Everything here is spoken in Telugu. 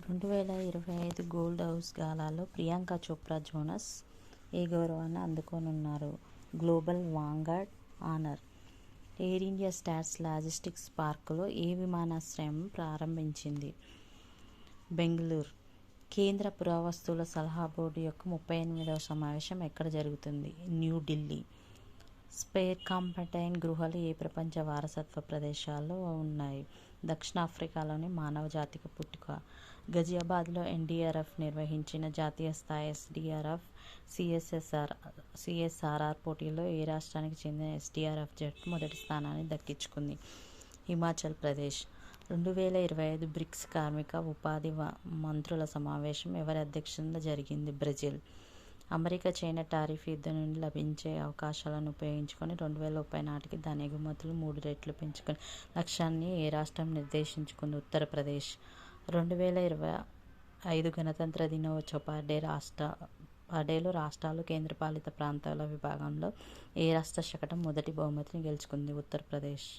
2025 గోల్డ్ హౌస్ గాలాలో ప్రియాంక చోప్రా జోనస్ ఈ గౌరవాన్ని అందుకోనున్నారు. Global vanguard honour Air India stars logistics పార్కులో ఏ విమానాశ్రయం ప్రారంభించింది? బెంగళూరు. కేంద్ర పురావస్తువుల సలహా బోర్డు యొక్క 38వ సమావేశం ఎక్కడ జరుగుతుంది? న్యూఢిల్లీ. స్పేర్ కాంపటైన్ గుహలు ఏ ప్రపంచ వారసత్వ ప్రదేశాల్లో ఉన్నాయి? దక్షిణాఫ్రికాలోని మానవ జాతికి పుట్టుక. గజియాబాద్లో ఎన్డీఆర్ఎఫ్ నిర్వహించిన జాతీయ స్థాయి ఎస్డీఆర్ఎఫ్ సిఎస్ఆర్ఆర్ పోటీల్లో ఏ రాష్ట్రానికి చెందిన ఎస్డీఆర్ఎఫ్ జట్టు మొదటి స్థానాన్ని దక్కించుకుంది? హిమాచల్ ప్రదేశ్. 2025 బ్రిక్స్ కార్మిక ఉపాధి మంత్రుల సమావేశం ఎవరి అధ్యక్షతన జరిగింది? బ్రెజిల్. అమెరికా చైనా టారిఫ్ యుద్ధం నుండి లభించే అవకాశాలను ఉపయోగించుకొని 2030 నాటికి దాని ఎగుమతులు 3 రెట్లు పెంచుకునే లక్ష్యాన్ని ఏ రాష్ట్రం నిర్దేశించుకుంది? ఉత్తరప్రదేశ్. 2025 గణతంత్ర దినోత్సవ పరేడ్లో రాష్ట్రాలు, కేంద్రపాలిత ప్రాంతాల విభాగంలో ఏ రాష్ట్ర శకటం మొదటి బహుమతిని గెలుచుకుంది? ఉత్తరప్రదేశ్.